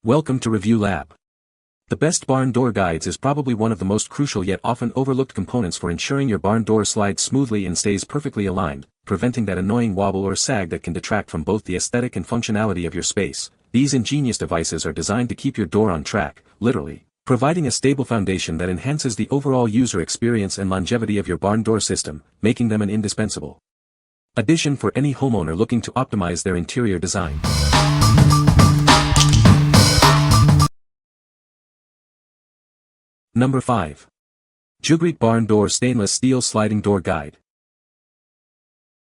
Welcome to Review Lab. The best barn door guides is probably one of the most crucial yet often overlooked components for ensuring your barn door slides smoothly and stays perfectly aligned, preventing that annoying wobble or sag that can detract from both the aesthetic and functionality of your space. These ingenious devices are designed to keep your door on track, literally, providing a stable foundation that enhances the overall user experience and longevity of your barn door system, making them an indispensable addition for any homeowner looking to optimize their interior design. Number 5. JUGREAT Barn Door Stainless Steel Sliding Door Guide.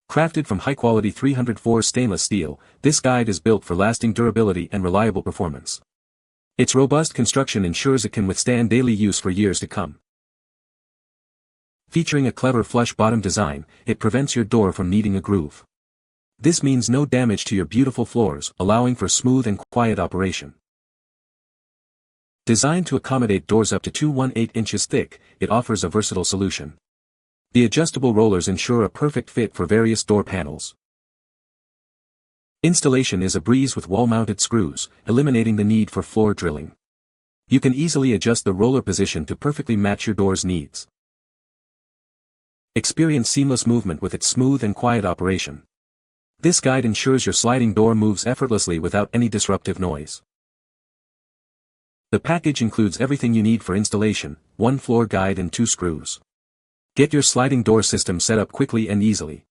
Crafted from high-quality 304 stainless steel, this guide is built for lasting durability and reliable performance. Its robust construction ensures it can withstand daily use for years to come. Featuring a clever flush bottom design, it prevents your door from needing a groove. This means no damage to your beautiful floors, allowing for smooth and quiet operation. Designed to accommodate doors up to 218 inches thick, it offers a versatile solution. The adjustable rollers ensure a perfect fit for various door panels. Installation is a breeze with wall-mounted screws, eliminating the need for floor drilling. You can easily adjust the roller position to perfectly match your door's needs. Experience seamless movement with its smooth and quiet operation. This guide ensures your sliding door moves effortlessly without any disruptive noise. The package includes everything you need for installation: one floor guide and 2 screws. Get your sliding door system set up quickly and easily.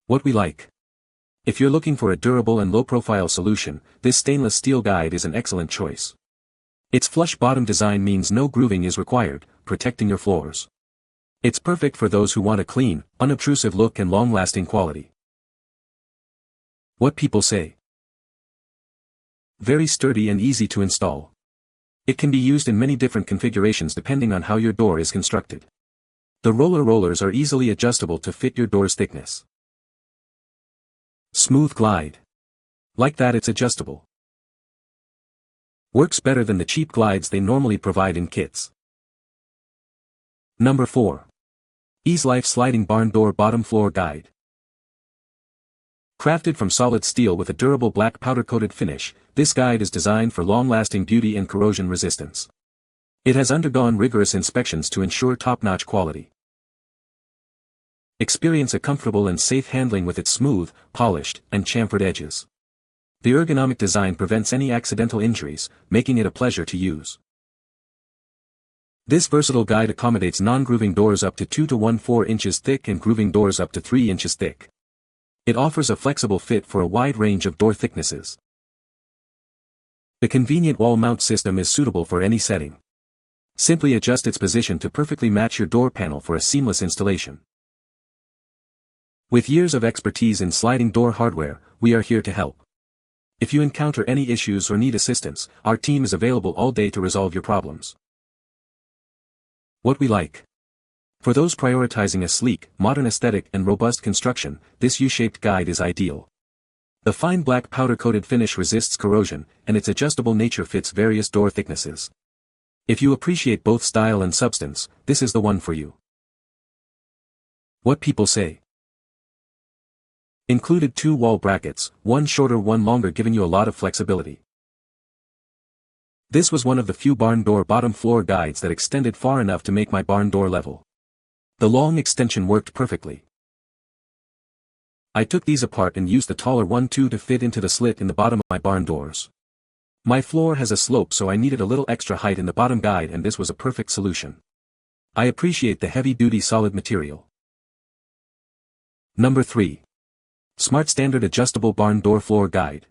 What we like. If you're looking for a durable and low-profile solution, this stainless steel guide is an excellent choice. Its flush bottom design means no grooving is required, protecting your floors. It's perfect for those who want a clean, unobtrusive look and long-lasting quality. What people say. Very sturdy and easy to install. It can be used in many different configurations depending on how your door is constructed. The rollers are easily adjustable to fit your door's thickness. Smooth glide. Like that, it's adjustable. Works better than the cheap glides they normally provide in kits. Number 4. EaseLife Sliding Barn Door Bottom Floor Guide. Crafted from solid steel with a durable black powder-coated finish, this guide is designed for long-lasting beauty and corrosion resistance. It has undergone rigorous inspections to ensure top-notch quality. Experience a comfortable and safe handling with its smooth, polished, and chamfered edges. The ergonomic design prevents any accidental injuries, making it a pleasure to use. This versatile guide accommodates non-grooving doors up to 2 to 1/4 inches thick and grooving doors up to 3 inches thick. It offers a flexible fit for a wide range of door thicknesses. The convenient wall mount system is suitable for any setting. Simply adjust its position to perfectly match your door panel for a seamless installation. With years of expertise in sliding door hardware, we are here to help. If you encounter any issues or need assistance, our team is available all day to resolve your problems. What we like. For those prioritizing a sleek, modern aesthetic and robust construction, this U-shaped guide is ideal. The fine black powder-coated finish resists corrosion, and its adjustable nature fits various door thicknesses. If you appreciate both style and substance, this is the one for you. What people say. Included 2 wall brackets, one shorter, one longer, giving you a lot of flexibility. This was one of the few barn door bottom floor guides that extended far enough to make my barn door level. The long extension worked perfectly. I took these apart and used the taller one to fit into the slit in the bottom of my barn doors. My floor has a slope, so I needed a little extra height in the bottom guide, and this was a perfect solution. I appreciate the heavy-duty solid material. Number 3. SMARTSTANDARD Adjustable Barn Door Floor Guide.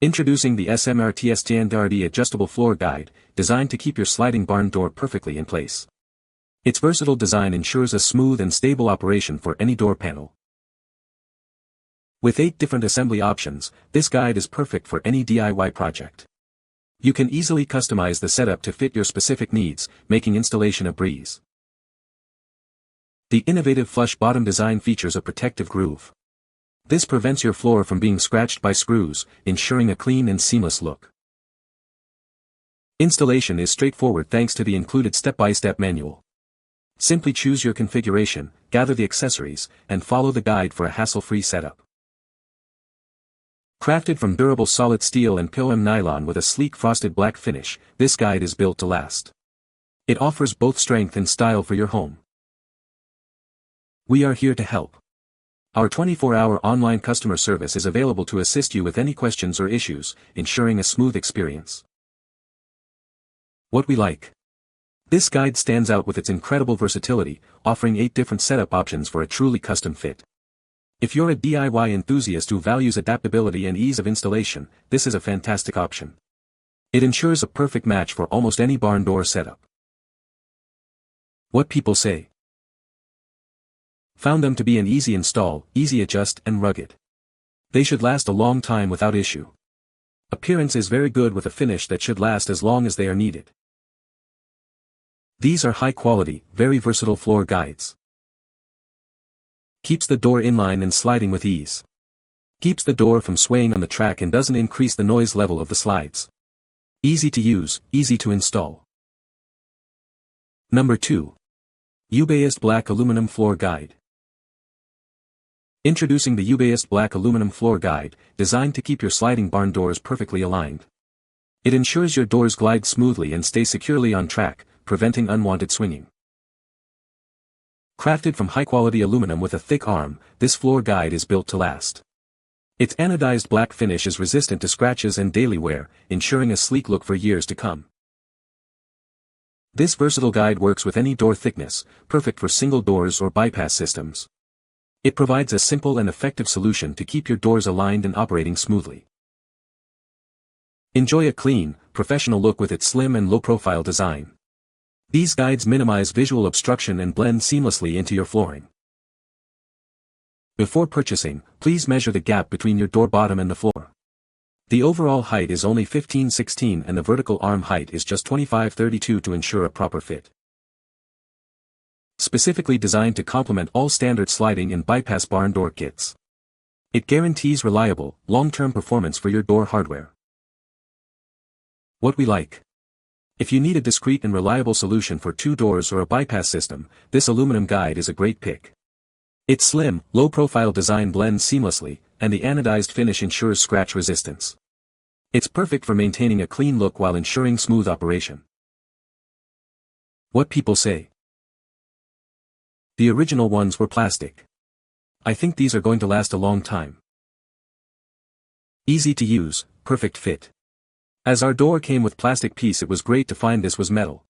Introducing the SMARTSTANDARD Adjustable Floor Guide, designed to keep your sliding barn door perfectly in place. Its versatile design ensures a smooth and stable operation for any door panel. With 8 different assembly options, this guide is perfect for any DIY project. You can easily customize the setup to fit your specific needs, making installation a breeze. The innovative flush bottom design features a protective groove. This prevents your floor from being scratched by screws, ensuring a clean and seamless look. Installation is straightforward thanks to the included step-by-step manual. Simply choose your configuration, gather the accessories, and follow the guide for a hassle-free setup. Crafted from durable solid steel and POM nylon with a sleek frosted black finish, this guide is built to last. It offers both strength and style for your home. We are here to help. Our 24-hour online customer service is available to assist you with any questions or issues, ensuring a smooth experience. What we like. This guide stands out with its incredible versatility, offering 8 different setup options for a truly custom fit. If you're a DIY enthusiast who values adaptability and ease of installation, this is a fantastic option. It ensures a perfect match for almost any barn door setup. What people say. Found them to be an easy install, easy adjust, and rugged. They should last a long time without issue. Appearance is very good with a finish that should last as long as they are needed. These are high-quality, very versatile floor guides. Keeps the door inline and sliding with ease. Keeps the door from swaying on the track and doesn't increase the noise level of the slides. Easy to use, easy to install. Number 2. JUBEST Black Aluminum Floor Guide. Introducing the JUBEST Black Aluminum Floor Guide, designed to keep your sliding barn doors perfectly aligned. It ensures your doors glide smoothly and stay securely on track, preventing unwanted swinging. Crafted from high-quality aluminum with a thick arm, this floor guide is built to last. Its anodized black finish is resistant to scratches and daily wear, ensuring a sleek look for years to come. This versatile guide works with any door thickness, perfect for single doors or bypass systems. It provides a simple and effective solution to keep your doors aligned and operating smoothly. Enjoy a clean, professional look with its slim and low-profile design. These guides minimize visual obstruction and blend seamlessly into your flooring. Before purchasing, please measure the gap between your door bottom and the floor. The overall height is only 15-16 and the vertical arm height is just 25-32 to ensure a proper fit. Specifically designed to complement all standard sliding and bypass barn door kits. It guarantees reliable, long-term performance for your door hardware. What we like. If you need a discreet and reliable solution for 2 doors or a bypass system, this aluminum guide is a great pick. Its slim, low-profile design blends seamlessly, and the anodized finish ensures scratch resistance. It's perfect for maintaining a clean look while ensuring smooth operation. What people say. The original ones were plastic. I think these are going to last a long time. Easy to use, perfect fit. As our door came with plastic piece, it was great to find this was metal.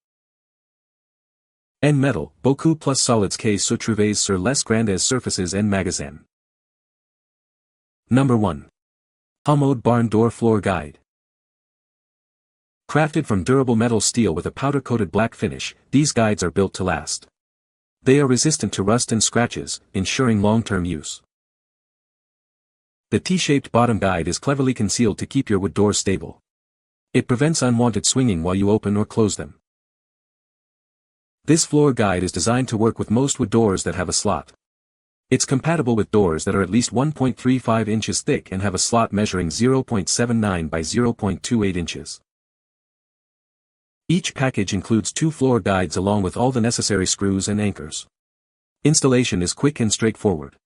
En metal, beaucoup plus solids que se trouvent sur les grandes surfaces en magasin. Number 1. Homode Barn Door Floor Guide. Crafted from durable metal steel with a powder-coated black finish, these guides are built to last. They are resistant to rust and scratches, ensuring long-term use. The T-shaped bottom guide is cleverly concealed to keep your wood doors stable. It prevents unwanted swinging while you open or close them. This floor guide is designed to work with most wood doors that have a slot. It's compatible with doors that are at least 1.35 inches thick and have a slot measuring 0.79 by 0.28 inches. Each package includes 2 floor guides along with all the necessary screws and anchors. Installation is quick and straightforward.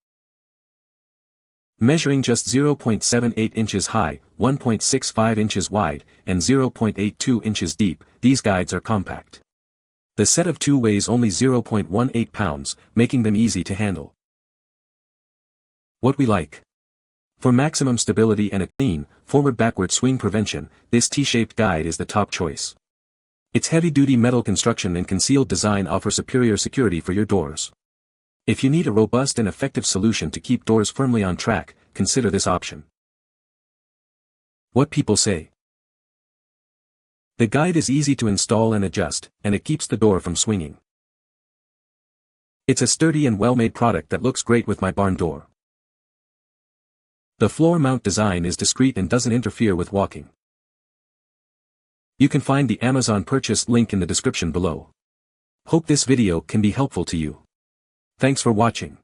Measuring just 0.78 inches high, 1.65 inches wide, and 0.82 inches deep, these guides are compact. The set of 2 weighs only 0.18 pounds, making them easy to handle. What we like. For maximum stability and a clean, forward-backward swing prevention, this T-shaped guide is the top choice. Its heavy-duty metal construction and concealed design offer superior security for your doors. If you need a robust and effective solution to keep doors firmly on track, consider this option. What people say. The guide is easy to install and adjust, and it keeps the door from swinging. It's a sturdy and well-made product that looks great with my barn door. The floor mount design is discreet and doesn't interfere with walking. You can find the Amazon purchase link in the description below. Hope this video can be helpful to you. Thanks for watching.